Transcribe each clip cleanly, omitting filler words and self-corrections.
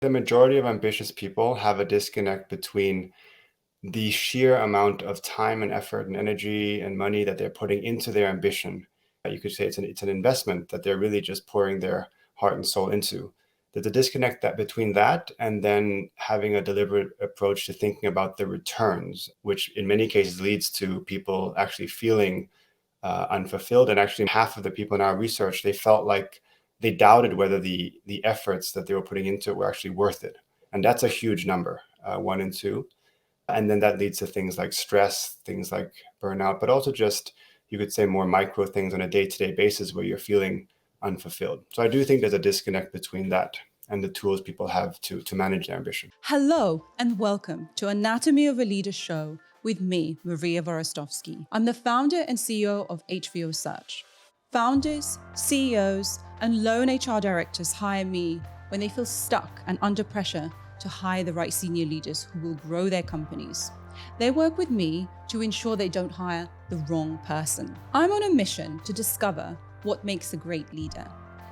The majority of ambitious people have a disconnect between the sheer amount of time and effort and energy and money that they're putting into their ambition. You could say it's an investment that they're really just pouring their heart and soul into. There's a disconnect that between that and then having a deliberate approach to thinking about the returns, which in many cases leads to people actually feeling unfulfilled. And actually, half of the people in our research, they felt like they doubted whether the efforts that they were putting into it were actually worth it. And that's a huge number, 1 in 2. And then that leads to things like stress, things like burnout, but also just, you could say, more micro things on a day-to-day basis where you're feeling unfulfilled. So I do think there's a disconnect between that and the tools people have to manage their ambition. Hello and welcome to Anatomy of a Leader show with me, Maria Vorostovsky. I'm the founder and CEO of HVO Search. Founders, CEOs, and lone HR directors hire me when they feel stuck and under pressure to hire the right senior leaders who will grow their companies. They work with me to ensure they don't hire the wrong person. I'm on a mission to discover what makes a great leader,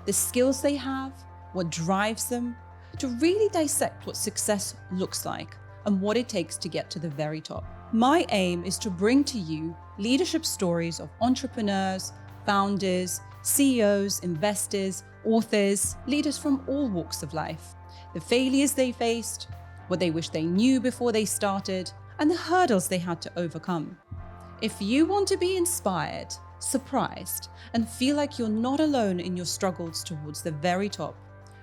the skills they have, what drives them, to really dissect what success looks like and what it takes to get to the very top. My aim is to bring to you leadership stories of entrepreneurs, founders, CEOs, investors, authors, leaders from all walks of life, the failures they faced, what they wish they knew before they started, and the hurdles they had to overcome. If you want to be inspired, surprised, and feel like you're not alone in your struggles towards the very top,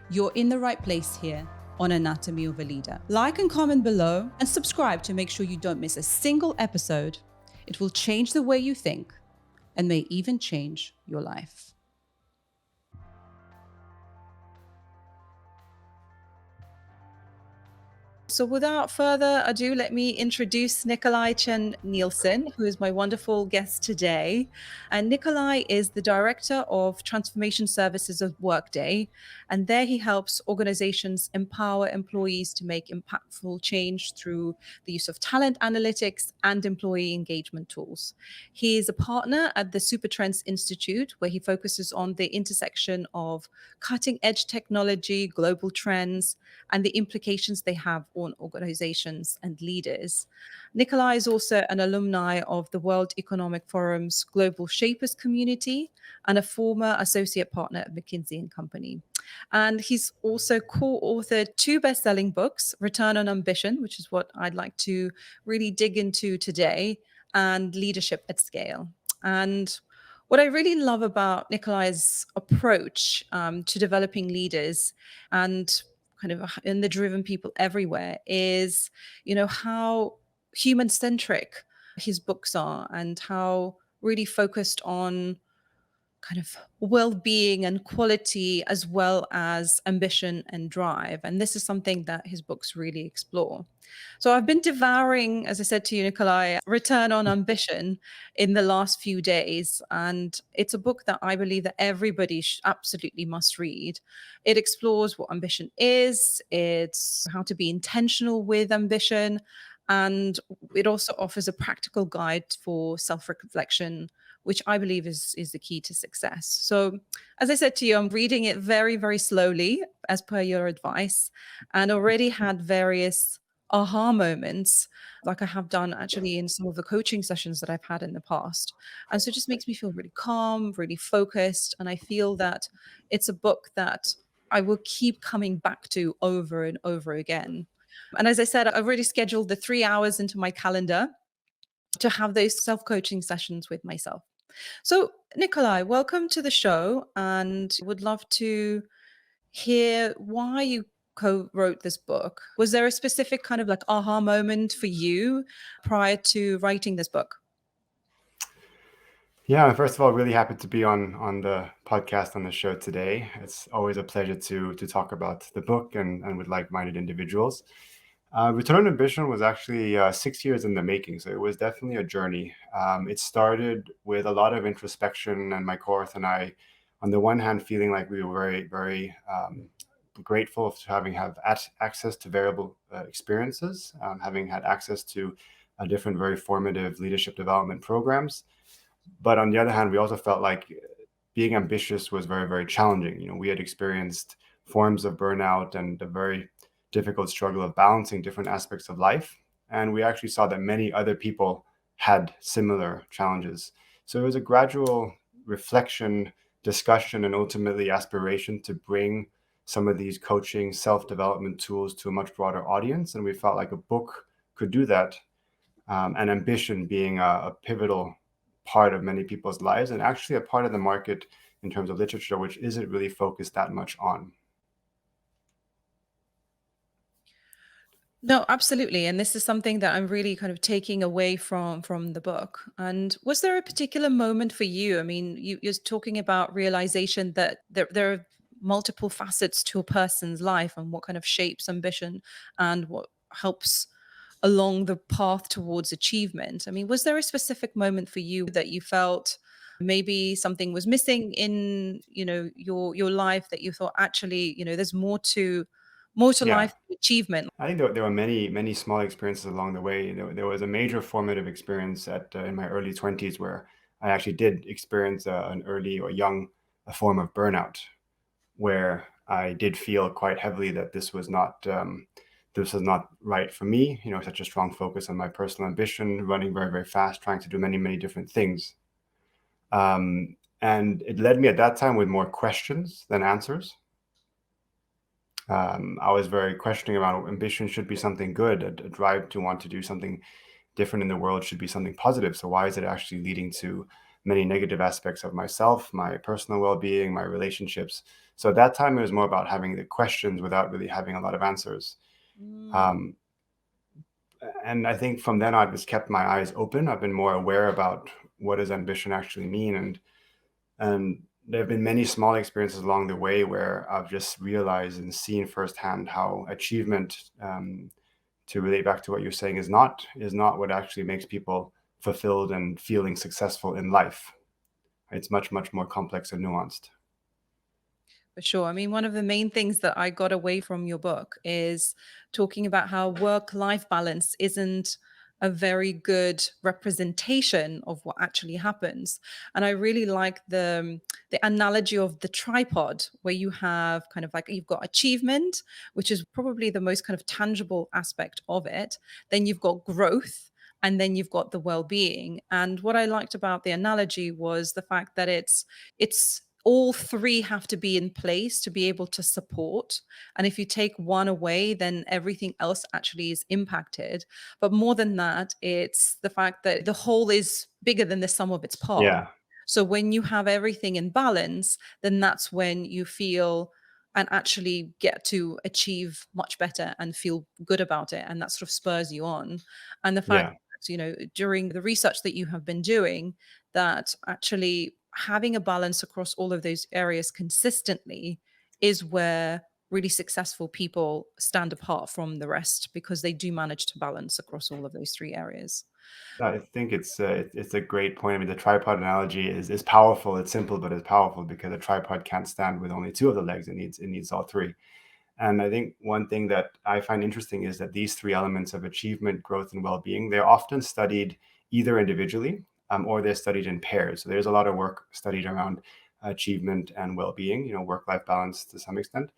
you're in the right place here on Anatomy of a Leader. Like and comment below and subscribe to make sure you don't miss a single episode. It will change the way you think and may even change your life. So without further ado, let me introduce Nicolai Chen Nielsen, who is my wonderful guest today. And Nicolai is the Director of Transformation Services of Workday. And there he helps organizations empower employees to make impactful change through the use of talent analytics and employee engagement tools. He is a partner at the Supertrends Institute, where he focuses on the intersection of cutting edge technology, global trends, and the implications they have on organizations and leaders. Nicolai is also an alumni of the World Economic Forum's Global Shapers community and a former associate partner at McKinsey & Company. And he's also co-authored 2 best-selling books, Return on Ambition, which is what I'd like to really dig into today, and Leadership at Scale. And what I really love about Nicolai's approach to developing leaders and kind of in the driven people everywhere is, how human-centric his books are and how really focused on kind of well-being and quality as well as ambition and drive. And this is something that his books really explore. So I've been devouring, as I said to you, Nicolai, Return on Ambition in the last few days. And it's a book that I believe that everybody absolutely must read. It explores what ambition is, it's how to be intentional with ambition, and it also offers a practical guide for self-reflection, which I believe is the key to success. So as I said to you, I'm reading it very, very slowly as per your advice, and already had various aha moments like I have done actually in some of the coaching sessions that I've had in the past. And so it just makes me feel really calm, really focused. And I feel that it's a book that I will keep coming back to over and over again. And as I said, I've already scheduled the 3 hours into my calendar to have those self-coaching sessions with myself. So, Nicolai, welcome to the show, and would love to hear why you co-wrote this book. Was there a specific kind of like aha moment for you prior to writing this book? Yeah, first of all, really happy to be on the podcast on the show today. It's always a pleasure to talk about the book and with like-minded individuals. Return on Ambition was actually 6 years in the making, so it was definitely a journey. It started with a lot of introspection, and my cohort and I, on the one hand, feeling like we were very, very grateful to having access to variable experiences, having had access to different very formative leadership development programs. But on the other hand, we also felt like being ambitious was very, very challenging. We had experienced forms of burnout and a very difficult struggle of balancing different aspects of life. And we actually saw that many other people had similar challenges. So it was a gradual reflection, discussion, and ultimately aspiration to bring some of these coaching, self-development tools to a much broader audience. And we felt like a book could do that, and ambition being a pivotal part of many people's lives, and actually a part of the market in terms of literature, which isn't really focused that much on. No, absolutely. And this is something that I'm really kind of taking away from the book. And was there a particular moment for you? I mean, you're talking about realization that there are multiple facets to a person's life and what kind of shapes ambition and what helps along the path towards achievement. I mean, was there a specific moment for you that you felt maybe something was missing in, your life, that you thought, actually, there's more to Yeah, life than achievement? I think there were many, many small experiences along the way. There was a major formative experience in my early 20s where I actually did experience an early or young a form of burnout, where I did feel quite heavily that this was not right for me. Such a strong focus on my personal ambition, running very, very fast, trying to do many, many different things. And it led me at that time with more questions than answers. I was very questioning about ambition should be something good, a drive to want to do something different in the world should be something positive. So why is it actually leading to many negative aspects of myself, my personal well-being, my relationships? So at that time, it was more about having the questions without really having a lot of answers. Mm. Um, and I think from then on, I've just kept my eyes open. I've been more aware about what does ambition actually mean, and there have been many small experiences along the way where I've just realized and seen firsthand how achievement, to relate back to what you're saying, is not what actually makes people fulfilled and feeling successful in life. It's much, much more complex and nuanced. For sure. I mean, one of the main things that I got away from your book is talking about how work-life balance isn't a very good representation of what actually happens. And I really like the analogy of the tripod, where you have kind of like you've got achievement, which is probably the most kind of tangible aspect of it. Then you've got growth, and then you've got the well-being. And what I liked about the analogy was the fact that it's all three have to be in place to be able to support. And if you take one away, then everything else actually is impacted. But more than that, it's the fact that the whole is bigger than the sum of its parts. Yeah, So when you have everything in balance, then that's when you feel and actually get to achieve much better and feel good about it. And that sort of spurs you on. And the fact yeah, that, during the research that you have been doing, that actually having a balance across all of those areas consistently is where really successful people stand apart from the rest, because they do manage to balance across all of those three areas. I think it's a great point. I mean, the tripod analogy is powerful. It's simple, but it's powerful because a tripod can't stand with only two of the legs. It needs all three. And I think one thing that I find interesting is that these three elements of achievement, growth, and well-being, they're often studied either individually, or they're studied in pairs. So there's a lot of work studied around achievement and well-being, work-life balance to some extent.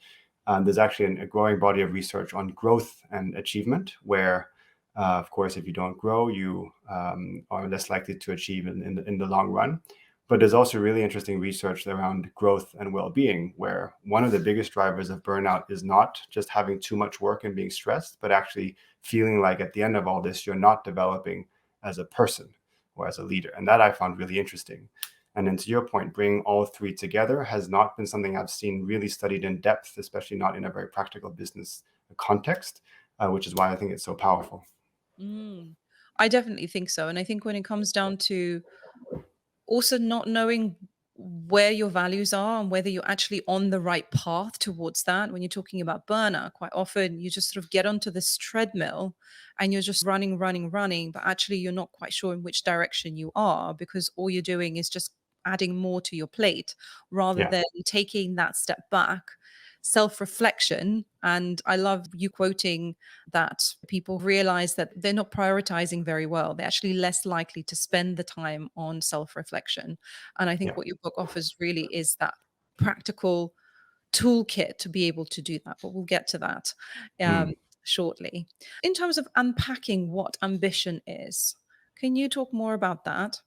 There's actually a growing body of research on growth and achievement, where, of course, if you don't grow, you are less likely to achieve in the long run. But there's also really interesting research around growth and well-being, where one of the biggest drivers of burnout is not just having too much work and being stressed, but actually feeling like at the end of all this, you're not developing as a person or as a leader. And that I found really interesting. And then to your point, bringing all three together has not been something I've seen really studied in depth, especially not in a very practical business context, which is why I think it's so powerful. Mm. I definitely think so. And I think when it comes down to also not knowing where your values are and whether you're actually on the right path towards that. When you're talking about burnout, quite often you just sort of get onto this treadmill and you're just running, running, running, but actually you're not quite sure in which direction you are, because all you're doing is just adding more to your plate rather Yeah, than taking that step back, self reflection. And I love you quoting that people realize that they're not prioritizing very well. They're actually less likely to spend the time on self reflection. And I think yeah, what your book offers really is that practical toolkit to be able to do that, but we'll get to that Mm. shortly. In terms of unpacking what ambition is, can you talk more about that?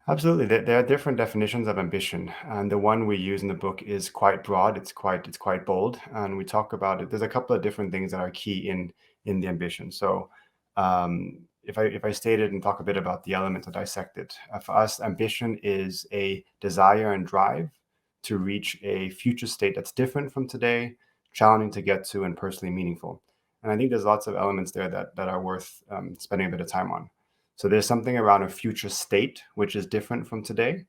Absolutely. There are different definitions of ambition, and the one we use in the book is quite broad. It's quite bold, and we talk about it. There's a couple of different things that are key in the ambition. So, if I state it and talk a bit about the elements to dissect it, for us, ambition is a desire and drive to reach a future state that's different from today, challenging to get to, and personally meaningful. And I think there's lots of elements there that are worth spending a bit of time on. So there's something around a future state which is different from today,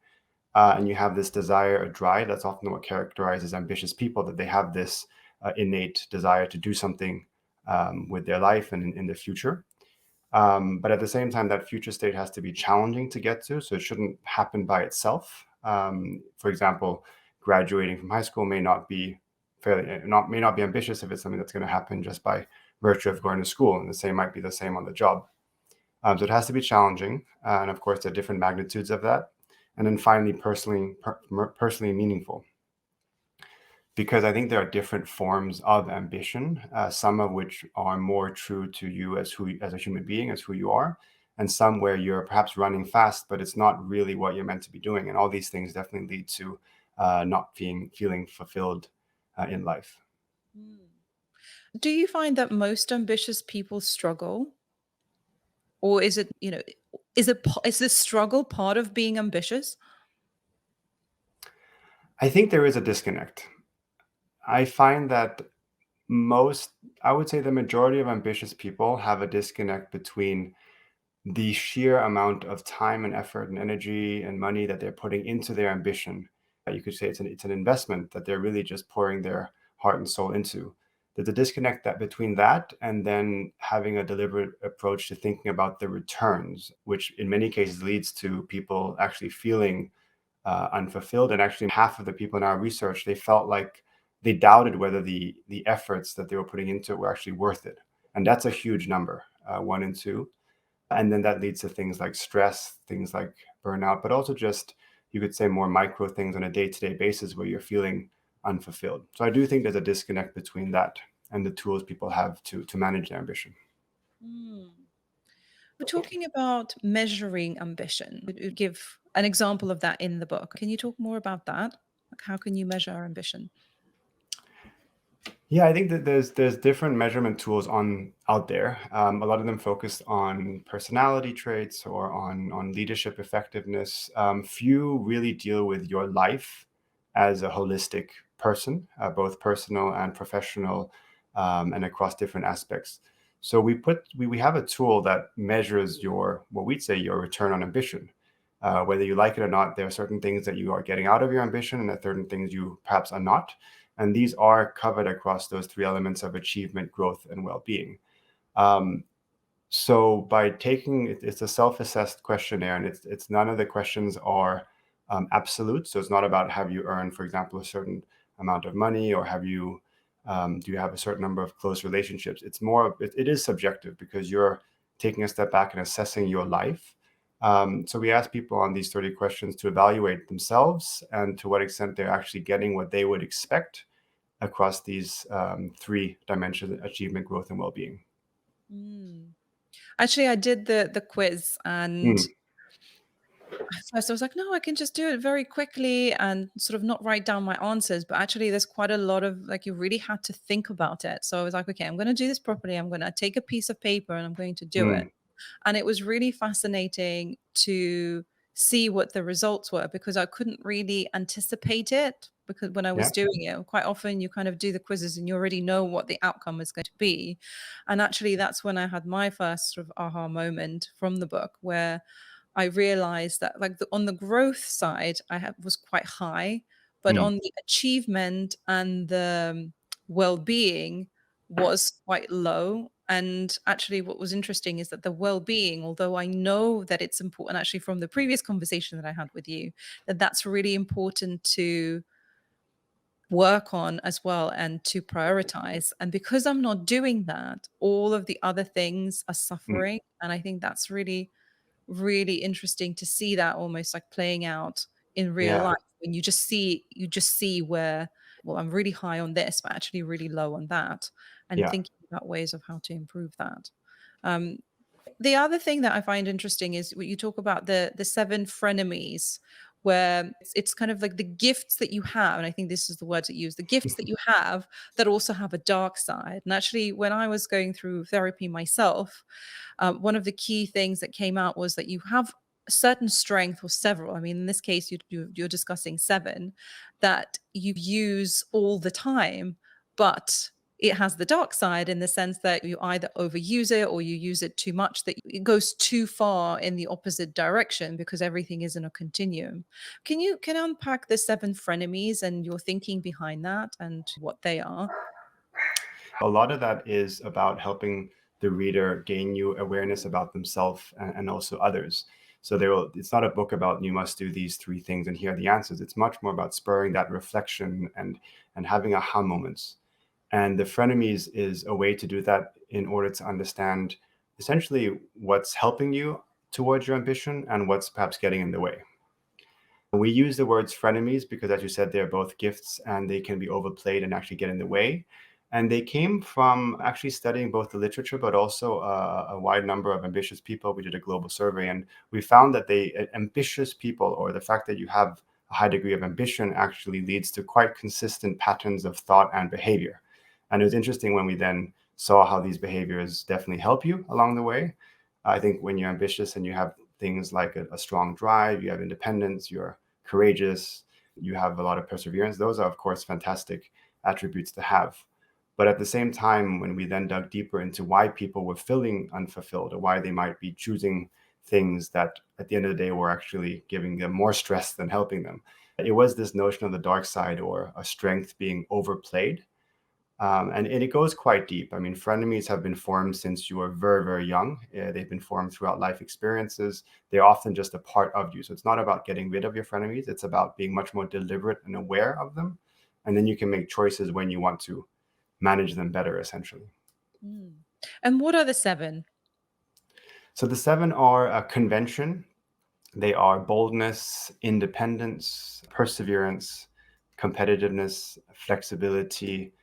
and you have this desire or drive. That's often what characterizes ambitious people, that they have this innate desire to do something with their life and in the future. But at the same time, that future state has to be challenging to get to, so it shouldn't happen by itself. For example, graduating from high school may not be ambitious if it's something that's going to happen just by virtue of going to school, and the same might be the same on the job. So it has to be challenging, and of course, there are different magnitudes of that. And then finally, personally meaningful, because I think there are different forms of ambition, some of which are more true to you as a human being, as who you are, and some where you're perhaps running fast, but it's not really what you're meant to be doing. And all these things definitely lead to not feeling fulfilled in life. Mm. Do you find that most ambitious people struggle? Or is it, is this struggle part of being ambitious? I think there is a disconnect. I find that most, I would say the majority of ambitious people have a disconnect between the sheer amount of time and effort and energy and money that they're putting into their ambition. You could say it's an investment that they're really just pouring their heart and soul into. There's a disconnect that between that and then having a deliberate approach to thinking about the returns, which in many cases leads to people actually feeling unfulfilled. And actually, half of the people in our research, they felt like they doubted whether the efforts that they were putting into it were actually worth it. And that's a huge number, 1 and 2. And then that leads to things like stress, things like burnout, but also just, you could say, more micro things on a day-to-day basis where you're feeling unfulfilled. So I do think there's a disconnect between that and the tools people have to manage their ambition. Mm. We're talking about measuring ambition. We give an example of that in the book. Can you talk more about that? Like, how can you measure our ambition? Yeah, I think that there's different measurement tools out there. A lot of them focus on personality traits or on leadership effectiveness. Few really deal with your life as a holistic person, both personal and professional, and across different aspects. So we have a tool that measures your, what we'd say, your return on ambition. Whether you like it or not, there are certain things that you are getting out of your ambition, and there are certain things you perhaps are not. And these are covered across those three elements of achievement, growth, and well-being. Um, so by taking it's a self-assessed questionnaire, and it's none of the questions are absolute. So it's not about, have you earned, for example, a certain amount of money, or do you have a certain number of close relationships. It's more, it is subjective because you're taking a step back and assessing your life. So we ask people on these 30 questions to evaluate themselves and to what extent they're actually getting what they would expect across these three dimensions: achievement, growth, and well-being. Mm. Actually, I did the quiz, and Mm, at first I was like, no, I can just do it very quickly and sort of not write down my answers. But actually, there's quite a lot of, like, you really had to think about it. So I was like, okay, I'm going to do this properly. I'm going to take a piece of paper and I'm going to do it. mm, And it was really fascinating to see what the results were, because I couldn't really anticipate it, because when I was yeah, doing it, quite often you kind of do the quizzes and you already know what the outcome is going to be. And actually, that's when I had my first sort of aha moment from the book, where I realized that, like, on the growth side, was quite high, but mm, on the achievement and the well-being was quite low. And actually, what was interesting is that the well-being, although I know that it's important, actually from the previous conversation that I had with you, that that's really important to work on as well and to prioritize. And because I'm not doing that, all of the other things are mm. suffering. And I think that's really, really interesting to see that almost like playing out in real Yeah. life. when you just see where, well, I'm really high on this, but actually really low on that, and Yeah. thinking about ways of how to improve that. Um, the other thing that I find interesting is what you talk about, the seven frenemies, where it's kind of like the gifts that you have, and I think this is the words that you use, the gifts that you have that also have a dark side. And actually, when I was going through therapy myself, one of the key things that came out was that you have a certain strength, or several. I mean, in this case, you're discussing seven that you use all the time, but it has the dark side in the sense that you either overuse it or you use it too much, that it goes too far in the opposite direction because everything is in a continuum. Can you unpack the seven frenemies and your thinking behind that and what they are? A lot of that is about helping the reader gain new awareness about themselves and also others. So it's not a book about you must do these three things and here are the answers. It's much more about spurring that reflection and having aha moments. And the frenemies is a way to do that in order to understand essentially what's helping you towards your ambition and what's perhaps getting in the way. We use the words frenemies because, as you said, they're both gifts and they can be overplayed and actually get in the way. And they came from actually studying both the literature, but also a wide number of ambitious people. We did a global survey and we found that ambitious people, or the fact that you have a high degree of ambition, actually leads to quite consistent patterns of thought and behavior. And it was interesting when we then saw how these behaviors definitely help you along the way. I think when you're ambitious and you have things like a strong drive, you have independence, you're courageous, you have a lot of perseverance. Those are, of course, fantastic attributes to have. But at the same time, when we then dug deeper into why people were feeling unfulfilled or why they might be choosing things that at the end of the day were actually giving them more stress than helping them, it was this notion of the dark side or a strength being overplayed. And it goes quite deep. I mean, frenemies have been formed since you were very, very young. They've been formed throughout life experiences. They're often just a part of you. So it's not about getting rid of your frenemies. It's about being much more deliberate and aware of them. And then you can make choices when you want to manage them better, essentially. Mm. And what are the seven? So the seven are a convention. They are boldness, independence, perseverance, competitiveness, flexibility,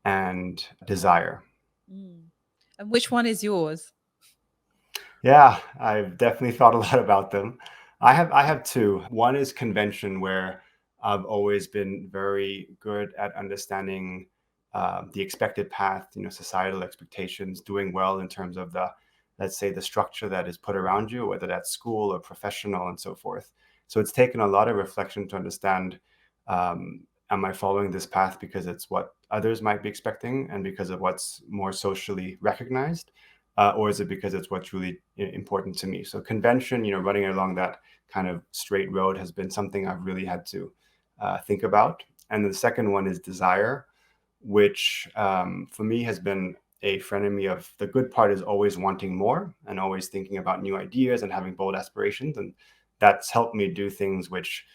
and desire. Mm. And which one is yours? Yeah, I've definitely thought a lot about them. I have two. One is convention, where I've always been very good at understanding the expected path, societal expectations, doing well in terms of let's say, the structure that is put around you, whether that's school or professional and so forth. So it's taken a lot of reflection to understand, am I following this path because it's what others might be expecting and because of what's more socially recognized? Or is it because it's what's really important to me? So convention, running along that kind of straight road has been something I've really had to think about. And the second one is desire, which for me has been a frenemy of the good part is always wanting more and always thinking about new ideas and having bold aspirations. And that's helped me do things which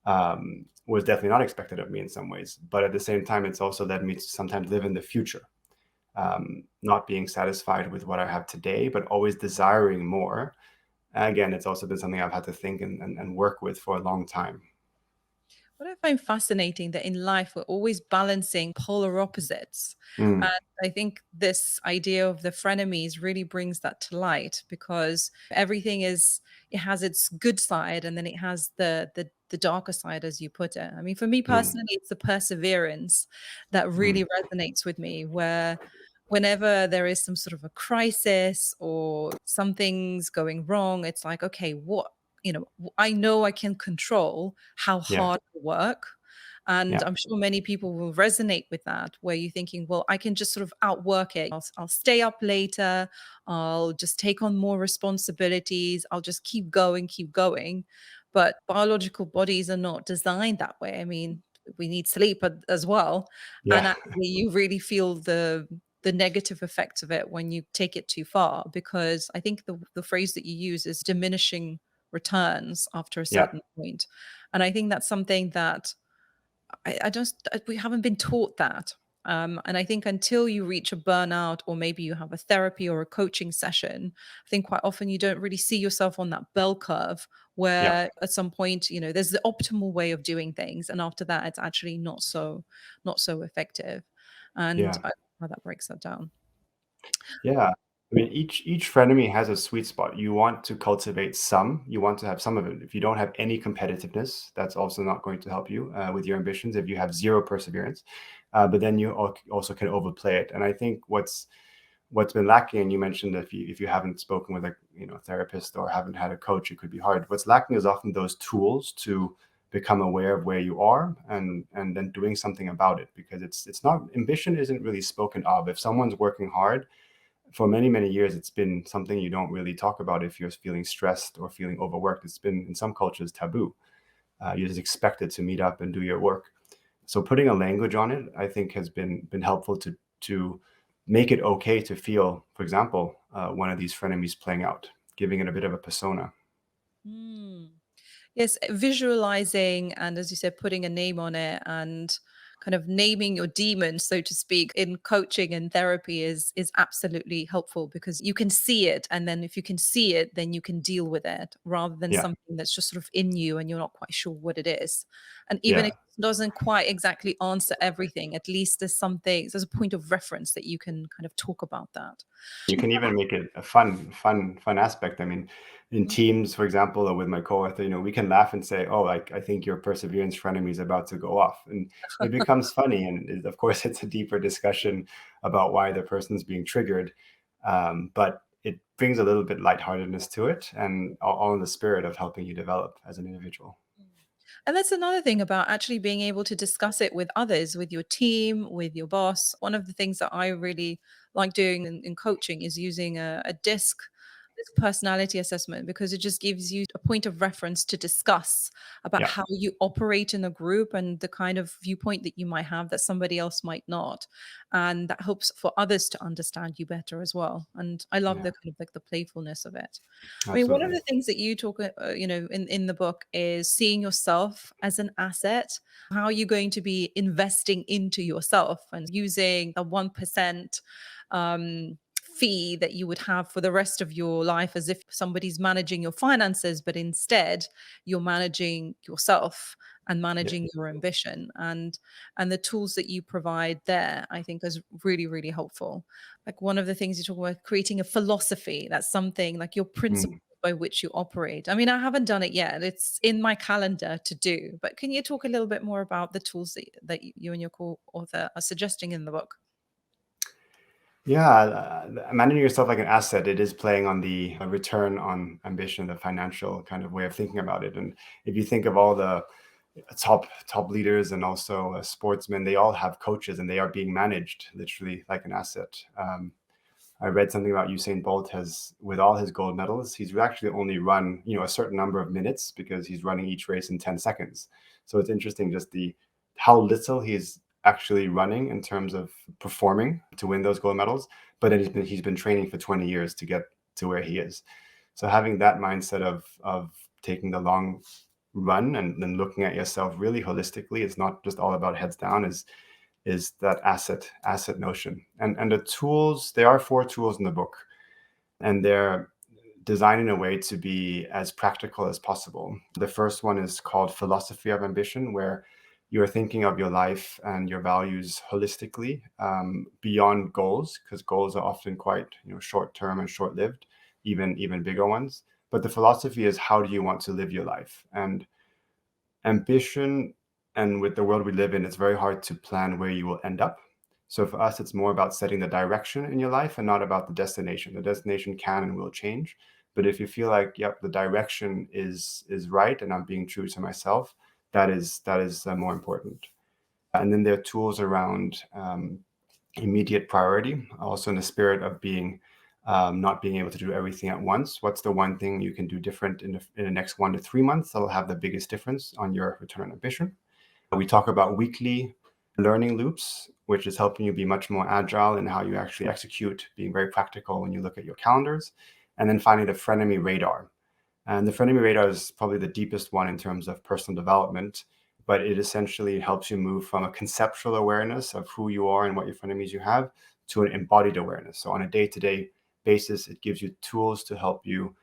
was definitely not expected of me in some ways. But at the same time, it's also led me to sometimes live in the future, not being satisfied with what I have today, but always desiring more. Again, it's also been something I've had to think and work with for a long time. What I find fascinating that in life we're always balancing polar opposites. Mm, And I think this idea of the frenemies really brings that to light because everything it has its good side and then it has the darker side, as you put it. I mean, for me mm, personally, it's the perseverance that really mm. resonates with me, where whenever there is some sort of a crisis or something's going wrong, it's like, okay, I know I can control how Yeah, hard I work. And yeah, I'm sure many people will resonate with that, where you're thinking, well, I can just sort of outwork it. I'll stay up later. I'll just take on more responsibilities. I'll just keep going, keep going. But biological bodies are not designed that way. I mean, we need sleep as well. yeah, And actually, you really feel the negative effects of it when you take it too far, because I think the phrase that you use is diminishing returns after a yeah. certain point. And I think that's something that we haven't been taught that. And I think until you reach a burnout, or maybe you have a therapy or a coaching session, I think quite often you don't really see yourself on that bell curve Yeah. where at some point, there's the optimal way of doing things, and after that, it's actually not so effective. And Yeah. I how that breaks that down. Yeah. I mean, each frenemy has a sweet spot. You want to cultivate some. You want to have some of it. If you don't have any competitiveness, that's also not going to help you with your ambitions. If you have zero perseverance, but then you also can overplay it. And I think what's been lacking, and you mentioned if you haven't spoken with a therapist or haven't had a coach, it could be hard. What's lacking is often those tools to become aware of where you are and then doing something about it, because it's not, ambition isn't really spoken of. If someone's working hard for many, many years, it's been something you don't really talk about. If you're feeling stressed or feeling overworked, it's been in some cultures taboo. You're just expected to meet up and do your work. So putting a language on it, I think, has been helpful to make it okay to feel, for example, one of these frenemies playing out, giving it a bit of a persona. Mm. Yes, visualizing and, as you said, putting a name on it and kind of naming your demons, so to speak, in coaching and therapy is absolutely helpful, because you can see it, and then if you can see it, then you can deal with it, rather than Yeah, something that's just sort of in you and you're not quite sure what it is. And even if yeah. it doesn't quite exactly answer everything, at least there's a point of reference that you can kind of talk about that. You can even make it a fun aspect. I mean, in teams, for example, or with my co-author, we can laugh and say, "Oh, like, I think your perseverance frenemy is about to go off," and it becomes funny. And of course, it's a deeper discussion about why the person's being triggered, but it brings a little bit lightheartedness to it, and all in the spirit of helping you develop as an individual. And that's another thing about actually being able to discuss it with others, with your team, with your boss. One of the things that I really like doing in coaching is using a disc personality assessment, because it just gives you a point of reference to discuss about Yeah, how you operate in a group and the kind of viewpoint that you might have that somebody else might not. And that helps for others to understand you better as well. And I love the yeah, kind of like the playfulness of it. I mean, one of absolutely. the things that you talk, in the book is seeing yourself as an asset. How are you going to be investing into yourself and using a 1% fee that you would have for the rest of your life as if somebody's managing your finances, but instead you're managing yourself and Yeah. managing your ambition, and the tools that you provide there, I think, is really, really helpful. Like, one of the things you talk about, creating a philosophy, that's something like your principles Mm. by which you operate. I mean, I haven't done it yet. It's in my calendar to do. But can you talk a little bit more about the tools that you and your co-author are suggesting in the book? Yeah, managing yourself like an asset, it is playing on the return on ambition, the financial kind of way of thinking about it. And if you think of all the top leaders and also sportsmen, they all have coaches and they are being managed literally like an asset. I read something about Usain Bolt has, with all his gold medals, he's actually only run, a certain number of minutes because he's running each race in 10 seconds. So it's interesting just the how little he's actually running in terms of performing to win those gold medals, but then he's been training for 20 years to get to where he is. So having that mindset of taking the long run and then looking at yourself really holistically, it's not just all about heads down, is that asset notion. And the tools, there are 4 tools in the book, and they're designed in a way to be as practical as possible. The first one is called philosophy of ambition, where you're thinking of your life and your values holistically, beyond goals, because goals are often quite short term and short lived, even bigger ones. But the philosophy is, how do you want to live your life? And ambition, and with the world we live in, it's very hard to plan where you will end up. So for us, it's more about setting the direction in your life and not about the destination. The destination can and will change. But if you feel like, yep, the direction is right and I'm being true to myself, that is more important. And then there are tools around immediate priority, also in the spirit of being not being able to do everything at once. What's the one thing you can do different in the next 1 to 3 months that'll have the biggest difference on your return on ambition? We talk about weekly learning loops, which is helping you be much more agile in how you actually execute, being very practical when you look at your calendars. And then finally, the frenemy radar. And the frenemy radar is probably the deepest one in terms of personal development, but it essentially helps you move from a conceptual awareness of who you are and what your frenemies you have to an embodied awareness. So on a day-to-day basis, it gives you tools to help you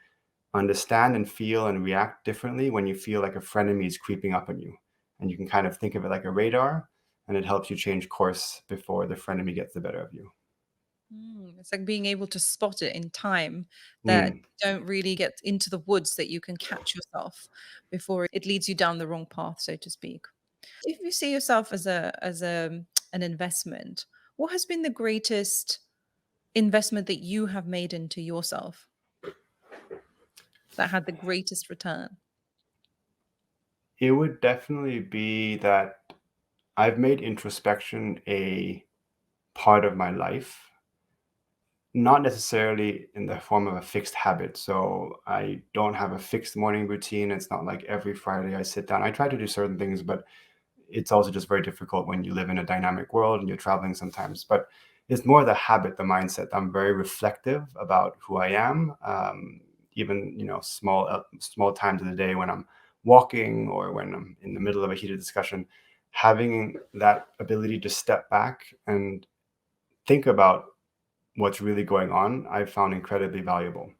understand and feel and react differently when you feel like a frenemy is creeping up on you. And you can kind of think of it like a radar, and it helps you change course before the frenemy gets the better of you. It's like being able to spot it in time that Mm, you don't really get into the woods, that you can catch yourself before it leads you down the wrong path, so to speak. If you see yourself as a an investment, what has been the greatest investment that you have made into yourself that had the greatest return? it would definitely be that I've made introspection a part of my life, not necessarily in the form of a fixed habit. So I don't have a fixed morning routine. It's not like every Friday I sit down. I try to do certain things, but it's also just very difficult when you live in a dynamic world and you're traveling sometimes. But it's more the habit, the mindset. I'm very reflective about who I am. Even small times of the day when I'm walking or when I'm in the middle of a heated discussion, having that ability to step back and think about what's really going on, I've found incredibly valuable.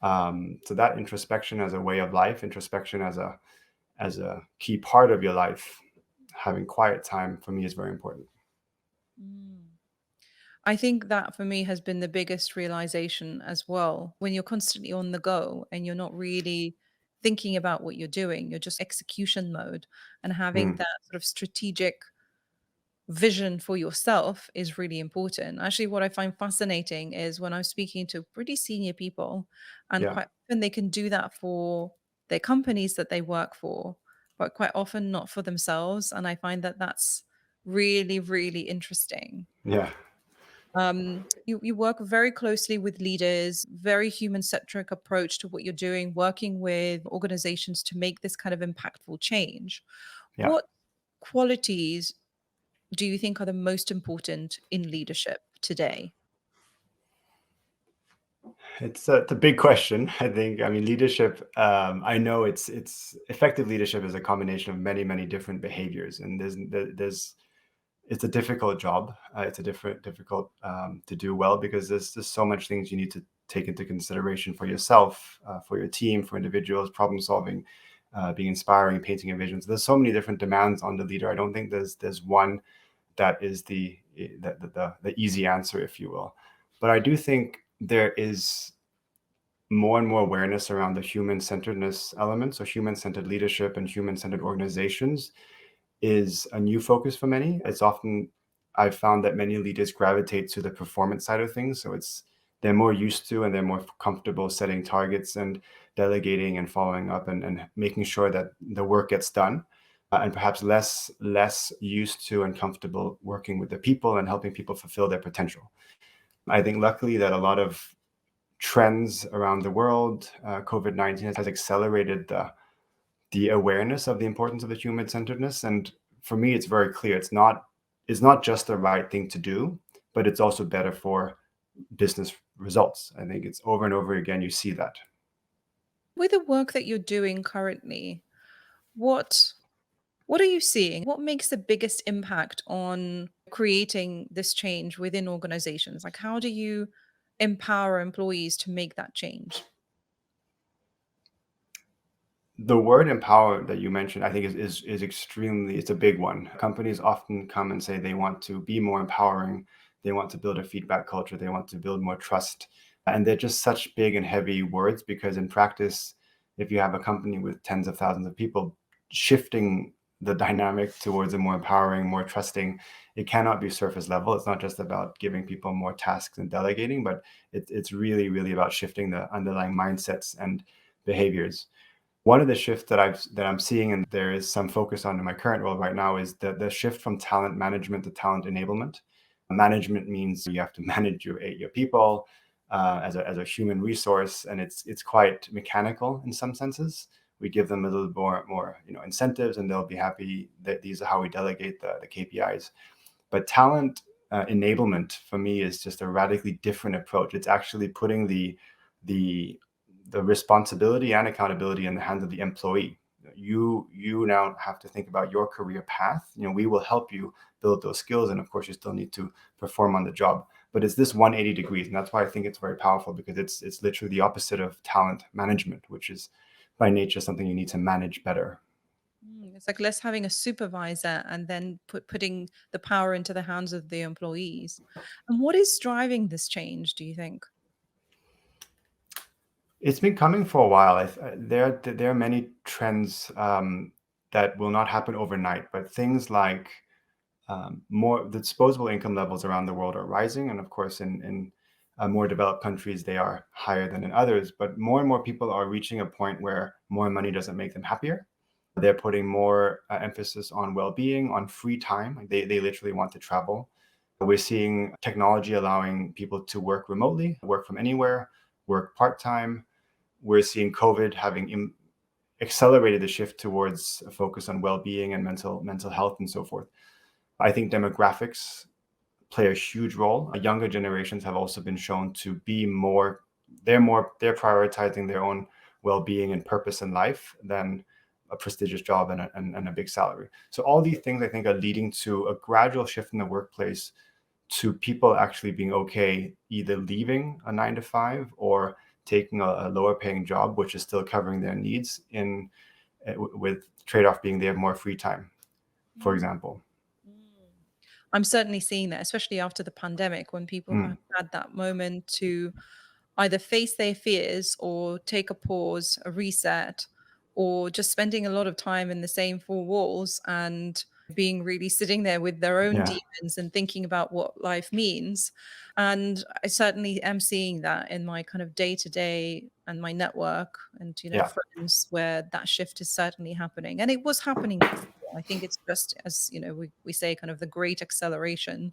So that introspection as a way of life, introspection as a key part of your life, having quiet time for me is very important. Mm. I think that for me has been the biggest realization as well. When you're constantly on the go and you're not really thinking about what you're doing, you're just execution mode, and having Mm, that sort of strategic vision for yourself is really important. Actually, what I find fascinating is when I'm speaking to pretty senior people, and yeah, quite often they can do that for their companies that they work for, but quite often not for themselves. And I find that that's really, really interesting. yeah, You work very closely with leaders, very human centric approach to what you're doing, working with organizations to make this kind of impactful change. yeah. What qualities do you think are the most important in leadership today? It's a big question. I think. I mean, leadership. I know it's effective leadership is a combination of many different behaviors, and there's it's a difficult job. It's a difficult to do well because there's just so much things you need to take into consideration for yourself, for your team, for individuals, problem solving, being inspiring, painting a vision. So there's so many different demands on the leader. I don't think there's one that is the easy answer, if you will. But I do think there is more and more awareness around the human centeredness element. So human centered leadership and human centered organizations is a new focus for many. It's often I've found that many leaders gravitate to the performance side of things. So it's they're more used to and they're more comfortable setting targets and delegating and following up and making sure that the work gets done. And perhaps less used to and comfortable working with the people and helping people fulfill their potential. I think luckily that a lot of trends around the world, COVID-19 has accelerated the awareness of the importance of the human centeredness. And for me, it's very clear. It's not just the right thing to do, but it's also better for business results. I think it's over and over again you see that. With the work that you're doing currently, what what are you seeing? What makes the biggest impact on creating this change within organizations? Like, how do you empower employees to make that change? The word empower that you mentioned, I think is extremely, it's a big one. Companies often come and say they want to be more empowering, they want to build a feedback culture, they want to build more trust. And they're just such big and heavy words because in practice, if you have a company with tens of thousands of people, shifting the dynamic towards a more empowering, more trusting, it cannot be surface level. It's not just about giving people more tasks and delegating, but it's really about shifting the underlying mindsets and behaviors. One of the shifts that I'm seeing, and there is some focus on in my current role right now, is the shift from talent management to talent enablement. Management means you have to manage your people as a human resource, and it's quite mechanical in some senses. We give them a little more incentives, and they'll be happy that these are how we delegate the KPIs. But talent enablement for me is just a radically different approach. It's actually putting the the responsibility and accountability in the hands of the employee. You now have to think about your career path. We will help you build those skills, and of course, you still need to perform on the job. But it's this 180 degrees, and that's why I think it's very powerful, because it's literally the opposite of talent management, which is by nature something you need to manage better. It's like less having a supervisor and then putting the power into the hands of the employees. And what is driving this change, do you think? It's been coming for a while. There are many trends that will not happen overnight, but things like more the disposable income levels around the world are rising, and of course, in more developed countries, they are higher than in others. But more and more people are reaching a point where more money doesn't make them happier. They're putting more emphasis on well-being, on free time. Like they literally want to travel. We're seeing technology allowing people to work remotely, work from anywhere, work part-time. We're seeing COVID having accelerated the shift towards a focus on well-being and mental health and so forth. I think demographics play a huge role. Younger generations have also been shown to be they're prioritizing their own well-being and purpose in life than a prestigious job and a big salary. So all these things, I think, are leading to a gradual shift in the workplace, to people actually being okay either leaving a 9 to 5 or taking a lower paying job, which is still covering their needs, with trade-off being they have more free time, for Mm. example. I'm certainly seeing that, especially after the pandemic, when people have Mm, had that moment to either face their fears or take a pause, a reset, or just spending a lot of time in the same four walls and being really sitting there with their own yeah, demons and thinking about what life means. And I certainly am seeing that in my kind of day to day and my network and, yeah. friends, where that shift is certainly happening. And it was happening before. I think it's just, as we say, kind of the great acceleration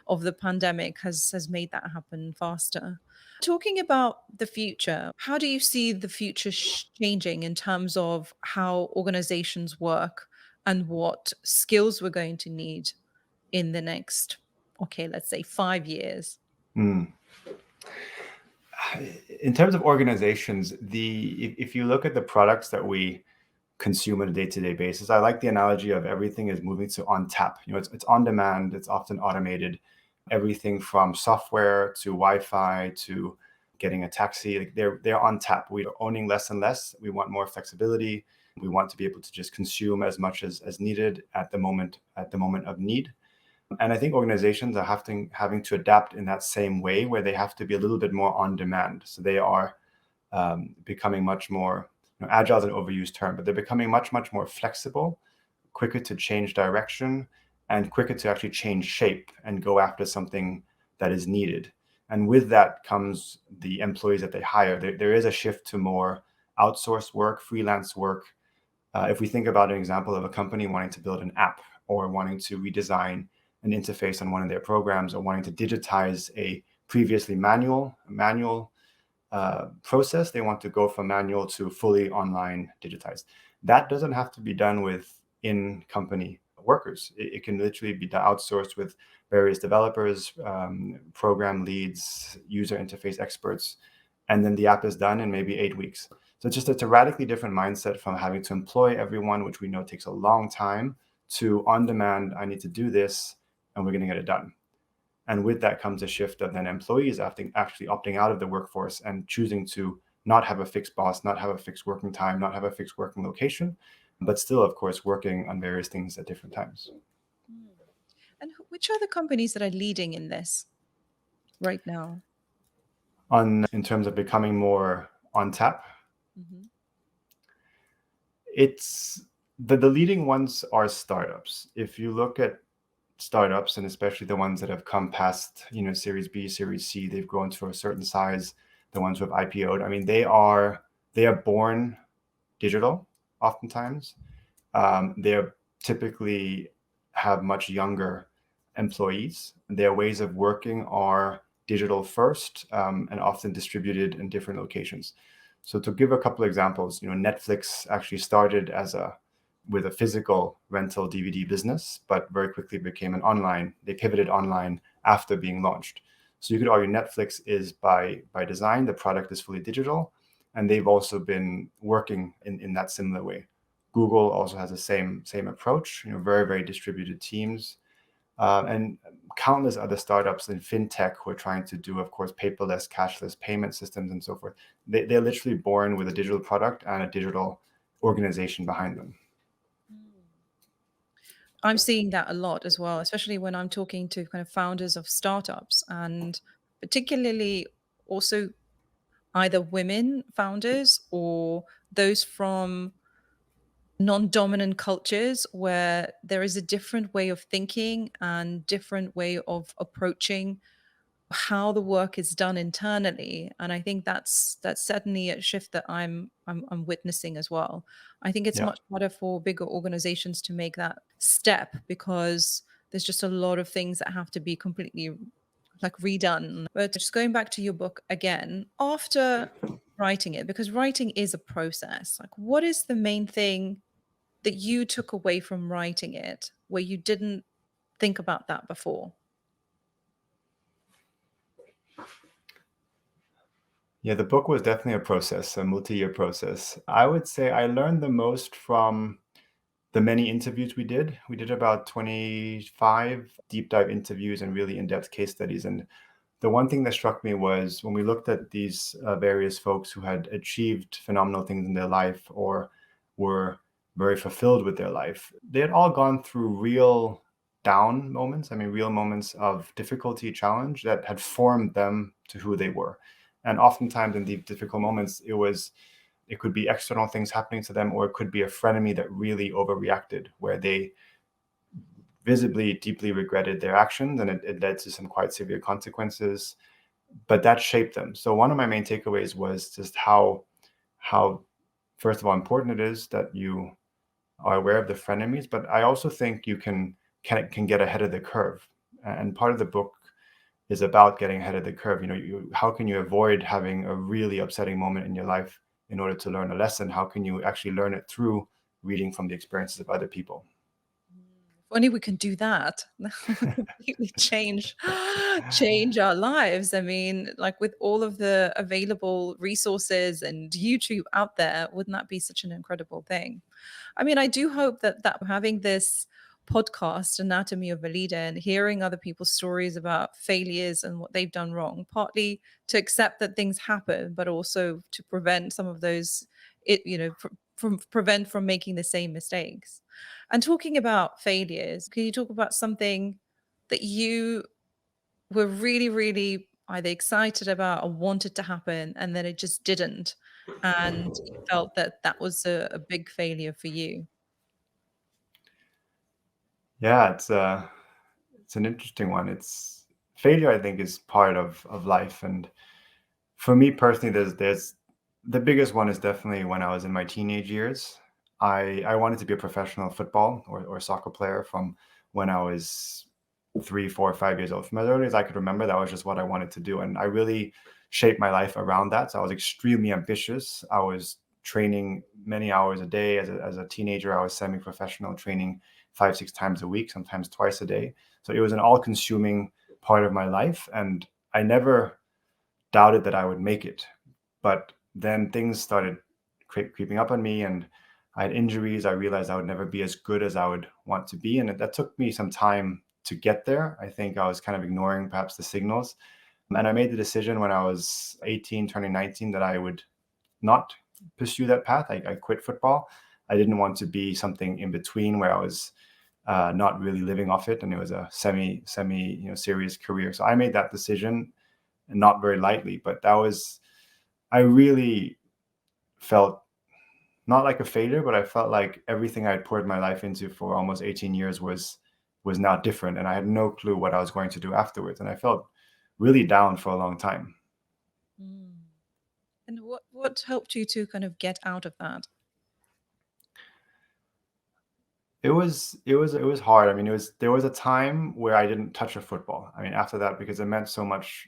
of the pandemic has made that happen faster. Talking about the future, how do you see the future changing in terms of how organizations work and what skills we're going to need in the next, okay, let's say 5 years? Mm. In terms of organizations, if you look at the products that we consume on a day-to-day basis, I like the analogy of everything is moving to on tap. It's on demand. It's often automated. Everything from software to Wi-Fi to getting a taxi, like they're on tap. We are owning less and less. We want more flexibility. We want to be able to just consume as much as needed at the moment of need. And I think organizations are having to adapt in that same way, where they have to be a little bit more on demand. So they are becoming much more, agile is an overused term, but they're becoming much, much more flexible, quicker to change direction, and quicker to actually change shape and go after something that is needed. And with that comes the employees that they hire. There is a shift to more outsourced work, freelance work. If we think about an example of a company wanting to build an app, or wanting to redesign an interface on one of their programs, or wanting to digitize a previously manual process, they want to go from manual to fully online digitized. That doesn't have to be done with in-company workers. It can literally be outsourced with various developers, program leads, user interface experts, and then the app is done in maybe 8 weeks. So it's a radically different mindset from having to employ everyone, which we know takes a long time, to on demand, I need to do this, and we're going to get it done. And with that comes a shift of then employees actually opting out of the workforce and choosing to not have a fixed boss, not have a fixed working time, not have a fixed working location, but still, of course, working on various things at different times. Mm. And which are the companies that are leading in this right now? In terms of becoming more on tap, Mhm. it's the leading ones are startups. If you look at startups, and especially the ones that have come past, Series B, Series C, they've grown to a certain size. The ones who have IPO'd, I mean, they are born digital, oftentimes. They're typically have much younger employees. Their ways of working are digital first, and often distributed in different locations. So to give a couple of examples, Netflix actually started with a physical rental DVD business, but very quickly became an online. They pivoted online after being launched. So you could argue Netflix is by design, the product is fully digital, and they've also been working in that similar way. Google also has the same approach, very, very distributed teams. and countless other startups in fintech who are trying to do, of course, paperless, cashless payment systems and so forth. They're literally born with a digital product and a digital organization behind them. I'm seeing that a lot as well, especially when I'm talking to kind of founders of startups, and particularly also either women founders or those from non-dominant cultures where there is a different way of thinking and different way of approaching how the work is done internally. And I think that's certainly a shift that I'm witnessing as well. I think it's Yeah. much harder for bigger organizations to make that step because there's just a lot of things that have to be completely like redone. But just going back to your book again, after writing it, because writing is a process, like what is the main thing that you took away from writing it where you didn't think about that before? Yeah, the book was definitely a process, a multi-year process. I would say I learned the most from the many interviews we did. We did about 25 deep dive interviews and really in-depth case studies. And the one thing that struck me was when we looked at these various folks who had achieved phenomenal things in their life or were very fulfilled with their life, they had all gone through real down moments. I mean, real moments of difficulty, challenge that had formed them to who they were. And oftentimes in these difficult moments, it could be external things happening to them, or it could be a frenemy that really overreacted, where they visibly deeply regretted their actions and it led to some quite severe consequences, but that shaped them. So one of my main takeaways was just how first of all important it is that you are aware of the frenemies, but I also think you can get ahead of the curve. And part of the book is about getting ahead of the curve. How can you avoid having a really upsetting moment in your life in order to learn a lesson? How can you actually learn it through reading from the experiences of other people? If only we can do that. That would completely change our lives. I mean, like with all of the available resources and YouTube out there, wouldn't that be such an incredible thing? I mean, I do hope that having this podcast, Anatomy of a Leader, and hearing other people's stories about failures and what they've done wrong, partly to accept that things happen, but also to prevent some of those, from prevent from making the same mistakes. And talking about failures, can you talk about something that you were really, really either excited about or wanted to happen, and then it just didn't, and you felt that that was a big failure for you? Yeah, it's an interesting one. It's failure, I think, is part of life. And for me personally, there's the biggest one is definitely when I was in my teenage years. I wanted to be a professional football or soccer player from when I was 3, 4, 5 years old. From as early as I could remember, that was just what I wanted to do. And I really shaped my life around that. So I was extremely ambitious. I was training many hours a day. As a teenager, I was semi-professional, training 5, 6 times a week, sometimes twice a day. So it was an all-consuming part of my life. And I never doubted that I would make it. But then things started creeping up on me, and I had injuries. I realized I would never be as good as I would want to be. And that took me some time to get there. I think I was kind of ignoring perhaps the signals. And I made the decision when I was 18, turning 19, that I would not pursue that path. I quit football. I didn't want to be something in between where I was not really living off it, and it was a semi serious career. So I made that decision, and not very lightly, but I really felt not like a failure, but I felt like everything I had poured my life into for almost 18 years was now different, and I had no clue what I was going to do afterwards, and I felt really down for a long time. Mm. And what helped you to kind of get out of that? It was hard. I mean, there was a time where I didn't touch a football. I mean, after that, because it meant so much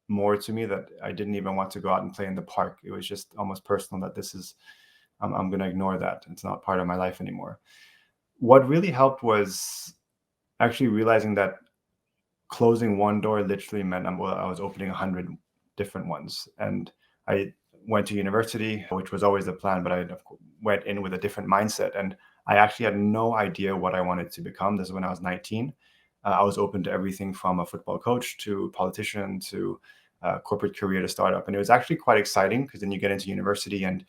more to me that I didn't even want to go out and play in the park. It was just almost personal that I'm going to ignore that. It's not part of my life anymore. What really helped was actually realizing that closing one door literally meant I was opening 100 different ones. And I went to university, which was always the plan, but I went in with a different mindset. And I actually had no idea what I wanted to become. This is when I was 19. I was open to everything from a football coach to politician to corporate career to startup. And it was actually quite exciting because then you get into university and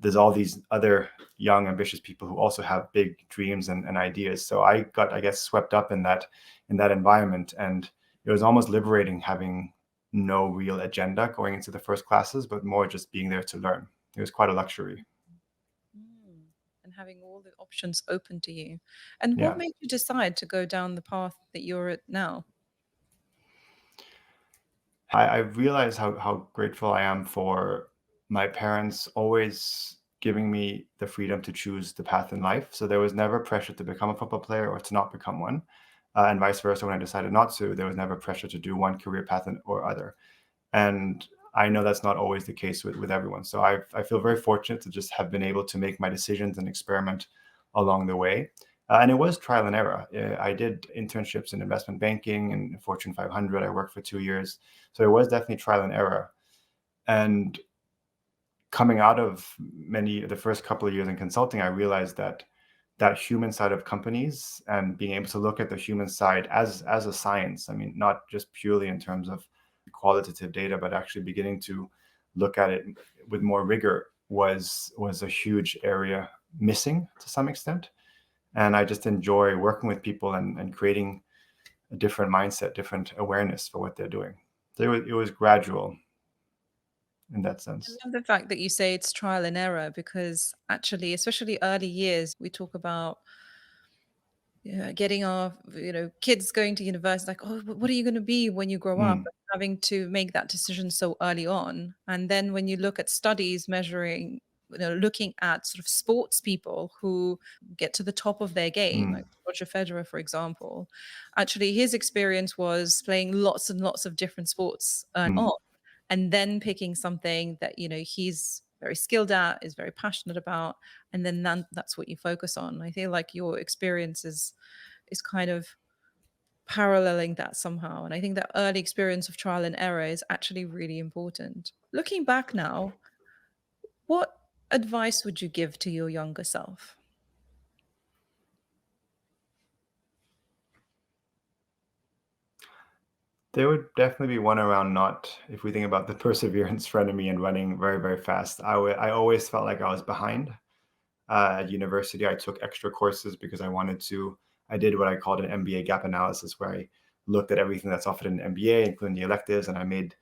there's all these other young, ambitious people who also have big dreams and ideas. So I got, I guess, swept up in that environment, and it was almost liberating having no real agenda going into the first classes, but more just being there to learn. It was quite a luxury. Mm. And having all the options open to you. And what Yeah. made you decide to go down the path that you're at now? I realize how grateful I am for my parents always giving me the freedom to choose the path in life. So there was never pressure to become a football player or to not become one. And vice versa, when I decided not to, there was never pressure to do one career path or other. And I know that's not always the case with everyone. So I feel very fortunate to just have been able to make my decisions and experiment along the way. And it was trial and error. I did internships in investment banking and Fortune 500. I worked for 2 years. So it was definitely trial and error. And coming out of the first couple of years in consulting, I realized that human side of companies and being able to look at the human side as a science. I mean, not just purely in terms of qualitative data, but actually beginning to look at it with more rigor was a huge area missing to some extent. And I just enjoy working with people and creating a different mindset, different awareness for what they're doing. So it was gradual in that I sense. love the fact that you say it's trial and error because actually, especially early years, we talk about getting our kids going to university, like, oh, what are you going to be when you grow up, Mm, and having to make that decision so early on. And then when you look at studies measuring, looking at sort of sports people who get to the top of their game, like mm, Roger Federer, for example, actually his experience was playing lots and lots of different sports mm. on, and then picking something that he's very skilled at, is very passionate about, and then that's what you focus on. I feel like your experience is kind of paralleling that somehow. And I think that early experience of trial and error is actually really important. Looking back now, what advice would you give to your younger self? There would definitely be one around not, if we think about the perseverance frenemy and running very, very fast. I always felt like I was behind. At university, I took extra courses because I did what I called an MBA gap analysis, where I looked at everything that's offered in an MBA, including the electives, and I made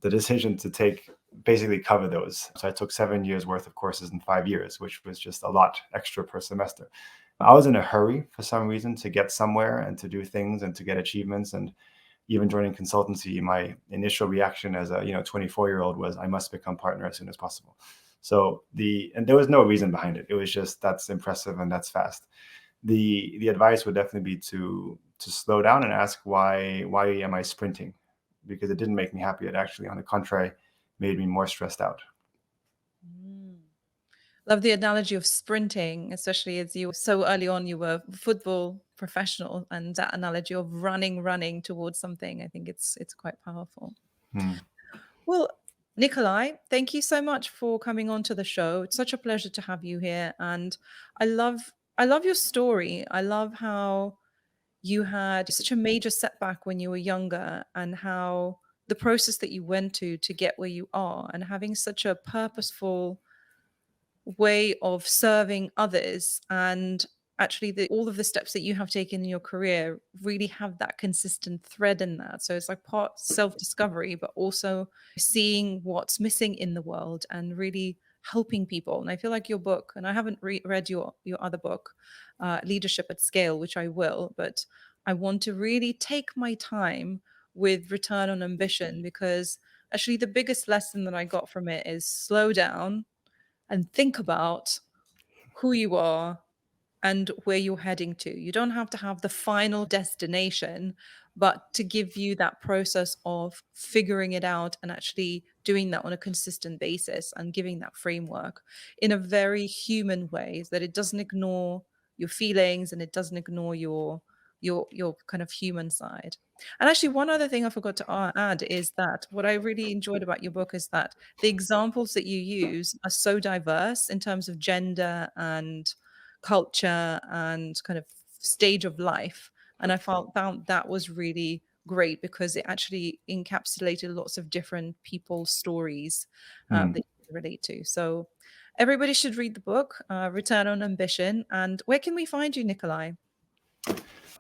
the decision to basically cover those. So I took 7 years worth of courses in 5 years, which was just a lot extra per semester. I was in a hurry for some reason to get somewhere and to do things and to get achievements. And even joining consultancy, my initial reaction as a 24-year-old was I must become partner as soon as possible. So and there was no reason behind it. It was just that's impressive and that's fast. The advice would definitely be to slow down and ask why am I sprinting? Because it didn't make me happy. It actually, on the contrary, made me more stressed out. Mm. Love the analogy of sprinting, especially as you so early on, you were football professional, and that analogy of running towards something. I think it's quite powerful. Hmm. Well, Nikolai, thank you so much for coming on to the show. It's such a pleasure to have you here. And I love your story. I love how you had such a major setback when you were younger, and how the process that you went to get where you are, and having such a purposeful way of serving others. And actually all of the steps that you have taken in your career really have that consistent thread in that. So it's like part self-discovery, but also seeing what's missing in the world and really helping people. And I feel like your book, and I haven't read your other book, Leadership at Scale, which I will, but I want to really take my time with Return on Ambition, because actually the biggest lesson that I got from it is slow down and think about who you are and where you're heading to. You don't have to have the final destination, but to give you that process of figuring it out and actually doing that on a consistent basis, and giving that framework in a very human way, so that it doesn't ignore your feelings and it doesn't ignore your kind of human side. And actually, one other thing I forgot to add is that what I really enjoyed about your book is that the examples that you use are so diverse in terms of gender and culture and kind of stage of life. And I found that was really great because it actually encapsulated lots of different people's stories that you can relate to. So everybody should read the book, Return on Ambition. And where can we find you, Nicolai?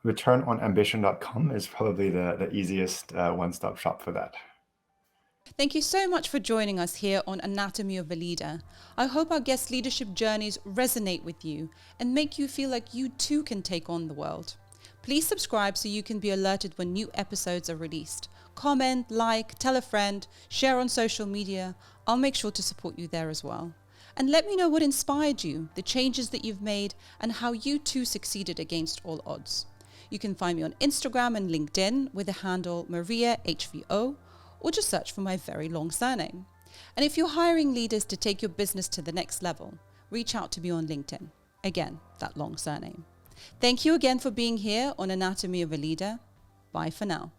Returnonambition.com is probably the easiest one-stop shop for that. Thank you so much for joining us here on Anatomy of a Leader. I hope our guest leadership journeys resonate with you and make you feel like you too can take on the world. Please subscribe so you can be alerted when new episodes are released. Comment, like, tell a friend, share on social media. I'll make sure to support you there as well. And let me know what inspired you, the changes that you've made, and how you too succeeded against all odds. You can find me on Instagram and LinkedIn with the handle MariaHVO, or just search for my very long surname. And if you're hiring leaders to take your business to the next level, reach out to me on LinkedIn. Again, that long surname. Thank you again for being here on Anatomy of a Leader. Bye for now.